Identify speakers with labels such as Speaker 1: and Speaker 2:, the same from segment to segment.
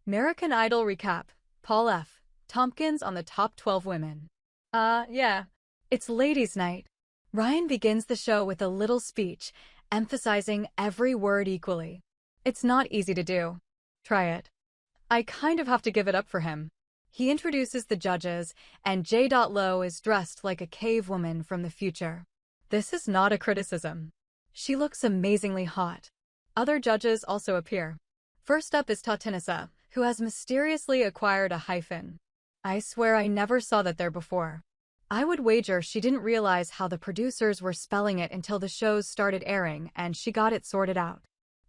Speaker 1: American Idol recap. Paul F. Tompkins on the top 12 women. Yeah. It's ladies' night. Ryan begins the show with a little speech, emphasizing every word equally. It's not easy to do. Try it. I kind of have to give it up for him. He introduces the judges, and J. Lo is dressed like a cave woman from the future. This is not a criticism. She looks amazingly hot. Other judges also appear. First up is Tatinissa, who has mysteriously acquired a hyphen. I swear I never saw that there before. I would wager she didn't realize how the producers were spelling it until the shows started airing and she got it sorted out.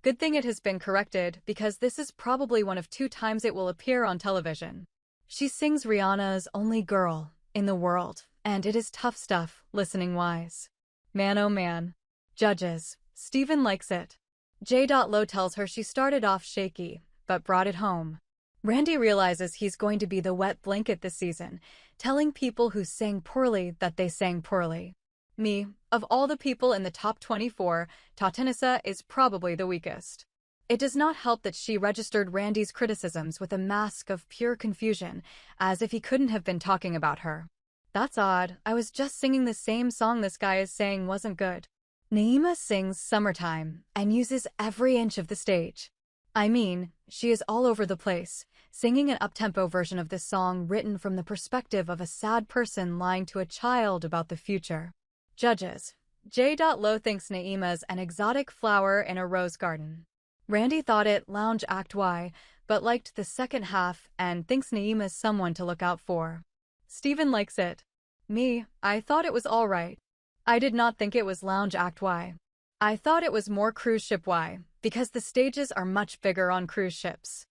Speaker 1: Good thing it has been corrected, because this is probably one of 2 times it will appear on television. She sings Rihanna's Only Girl in the World, and it is tough stuff, listening-wise. Man oh man. Judges. Steven likes it. J. Lo tells her she started off shaky, but brought it home. Randy realizes he's going to be the wet blanket this season, telling people who sang poorly that they sang poorly. Me, of all the people in the top 24, Tatinissa is probably the weakest. It does not help that she registered Randy's criticisms with a mask of pure confusion, as if he couldn't have been talking about her. That's odd. I was just singing the same song this guy is saying wasn't good. Naima sings Summertime and uses every inch of the stage. I mean, she is all over the place, singing an up-tempo version of this song written from the perspective of a sad person lying to a child about the future. Judges. J. Lo thinks Naima's an exotic flower in a rose garden. Randy thought it lounge act Y, but liked the second half and thinks Naima's someone to look out for. Steven likes it. Me, I thought it was alright. I did not think it was lounge act Y. I thought it was more cruise ship Y, because the stages are much bigger on cruise ships.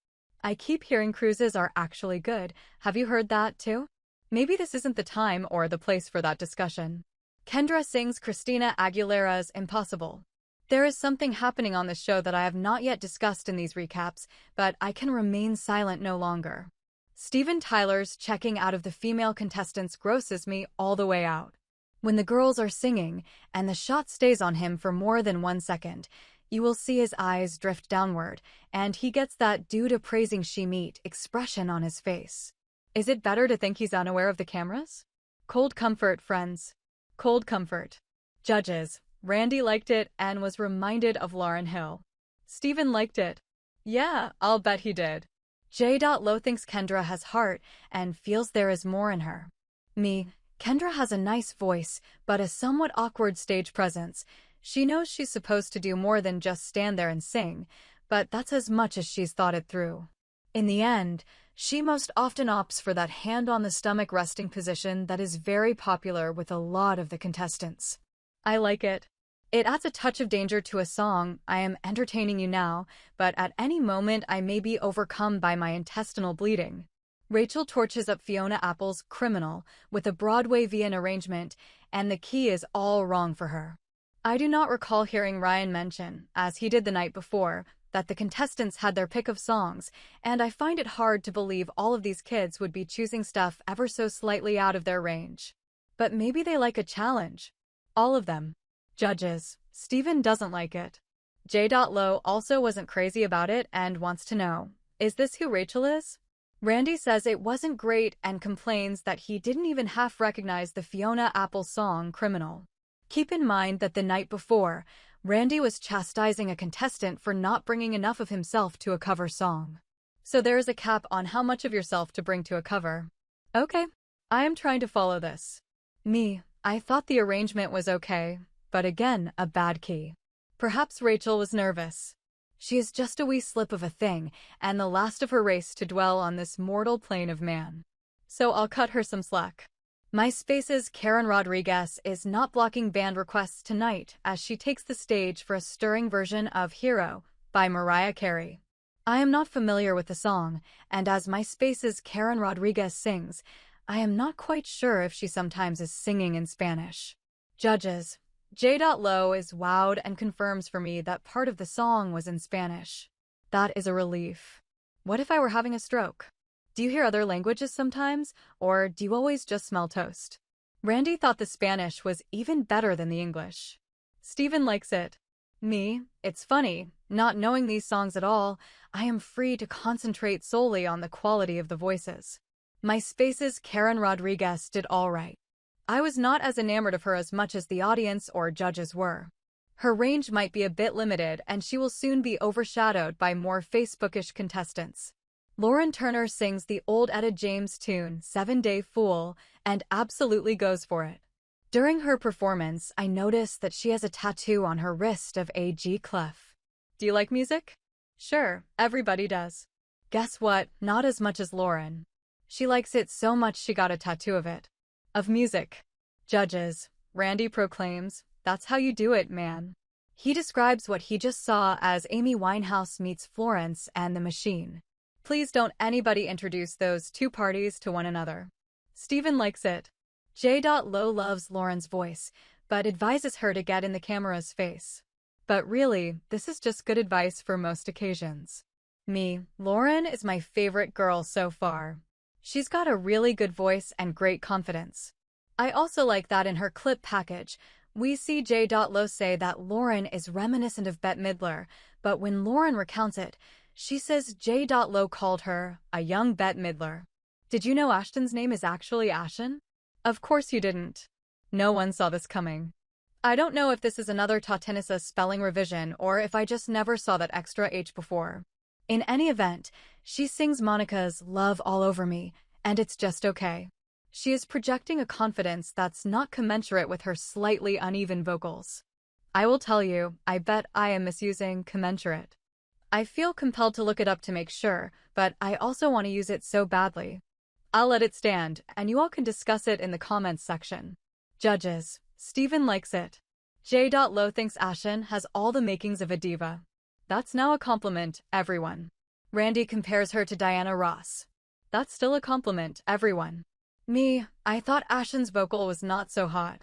Speaker 1: I keep hearing cruises are actually good. Have you heard that too? Maybe this isn't the time or the place for that discussion. Kendra sings Christina Aguilera's Impossible. There is something happening on the show that I have not yet discussed in these recaps, but I can remain silent no longer. Steven Tyler's checking out of the female contestants grosses me all the way out. When the girls are singing, and the shot stays on him for more than 1 second, you will see his eyes drift downward, and he gets that dude appraising she meet expression on his face. Is it better to think he's unaware of the cameras? Cold comfort, friends. Cold comfort. Judges. Randy liked it and was reminded of Lauryn Hill. Steven liked it. Yeah, I'll bet he did. J. Lo thinks Kendra has heart and feels there is more in her. Me. Kendra has a nice voice, but a somewhat awkward stage presence. She knows she's supposed to do more than just stand there and sing, but that's as much as she's thought it through. In the end, she most often opts for that hand-on-the-stomach resting position that is very popular with a lot of the contestants. I like it. It adds a touch of danger to a song. I am entertaining you now, but at any moment I may be overcome by my intestinal bleeding. Rachel torches up Fiona Apple's Criminal with a Broadway Vian arrangement, and the key is all wrong for her. I do not recall hearing Ryan mention, as he did the night before, that the contestants had their pick of songs, and I find it hard to believe all of these kids would be choosing stuff ever so slightly out of their range. But maybe they like a challenge. All of them. Judges. Steven doesn't like it. J. Lo also wasn't crazy about it and wants to know, is this who Rachel is? Randy says it wasn't great and complains that he didn't even half recognize the Fiona Apple song Criminal. Keep in mind that the night before, Randy was chastising a contestant for not bringing enough of himself to a cover song. So there is a cap on how much of yourself to bring to a cover. Okay, I am trying to follow this. Me, I thought the arrangement was okay, but again, a bad key. Perhaps Rachel was nervous. She is just a wee slip of a thing, and the last of her race to dwell on this mortal plane of man. So I'll cut her some slack. MySpace's Karen Rodriguez is not blocking band requests tonight as she takes the stage for a stirring version of Hero by Mariah Carey. I am not familiar with the song, and as MySpace's Karen Rodriguez sings, I am not quite sure if she sometimes is singing in Spanish. Judges. J. Lo is wowed and confirms for me that part of the song was in Spanish. That is a relief. What if I were having a stroke? Do you hear other languages sometimes, or do you always just smell toast? Randy thought the Spanish was even better than the English. Steven likes it. Me, it's funny, not knowing these songs at all, I am free to concentrate solely on the quality of the voices. My Space's Karen Rodriguez did all right. I was not as enamored of her as much as the audience or judges were. Her range might be a bit limited, and she will soon be overshadowed by more Facebookish contestants. Lauren Turner sings the old Etta James tune, 7-Day Fool, and absolutely goes for it. During her performance, I noticed that she has a tattoo on her wrist of A.G. Clef. Do you like music? Sure, everybody does. Guess what? Not as much as Lauren. She likes it so much she got a tattoo of it. Of music. Judges. Randy proclaims, "That's how you do it, man." He describes what he just saw as Amy Winehouse meets Florence and the Machine. Please don't anybody introduce those two parties to one another. Steven likes it. J.Lo loves Lauren's voice, but advises her to get in the camera's face. But really, this is just good advice for most occasions. Me, Lauren is my favorite girl so far. She's got a really good voice and great confidence. I also like that in her clip package, we see J.Lo say that Lauren is reminiscent of Bette Midler, but when Lauren recounts it, she says J.Lo called her a young Bette Midler. Did you know Ashton's name is actually Ashen? Of course you didn't. No one saw this coming. I don't know if this is another Tatenissa spelling revision or if I just never saw that extra H before. In any event, she sings Monica's Love All Over Me, and it's just okay. She is projecting a confidence that's not commensurate with her slightly uneven vocals. I will tell you, I bet I am misusing commensurate. I feel compelled to look it up to make sure, but I also want to use it so badly. I'll let it stand, and you all can discuss it in the comments section. Judges. Steven likes it. J.Lo thinks Ashen has all the makings of a diva. That's now a compliment, everyone. Randy compares her to Diana Ross. That's still a compliment, everyone. Me, I thought Ashen's vocal was not so hot.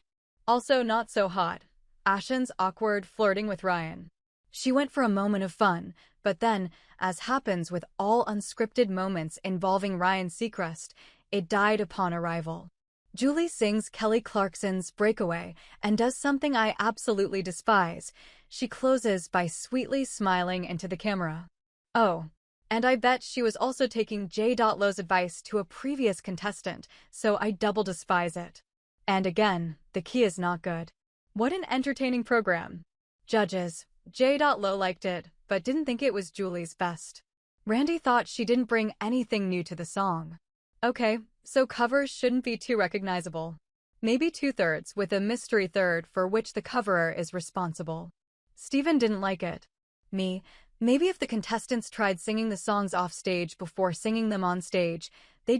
Speaker 1: Also not so hot. Ashen's awkward flirting with Ryan. She went for a moment of fun, but then, as happens with all unscripted moments involving Ryan Seacrest, it died upon arrival. Julie sings Kelly Clarkson's Breakaway and does something I absolutely despise. She closes by sweetly smiling into the camera. Oh, and I bet she was also taking J.Lo's advice to a previous contestant, so I double despise it. And again, the key is not good. What an entertaining program. Judges. J.Lo liked it, but didn't think it was Julie's best. Randy thought she didn't bring anything new to the song. Okay, so covers shouldn't be too recognizable. Maybe two-thirds with a mystery third for which the coverer is responsible. Steven didn't like it. Me, maybe if the contestants tried singing the songs off stage before singing them on stage,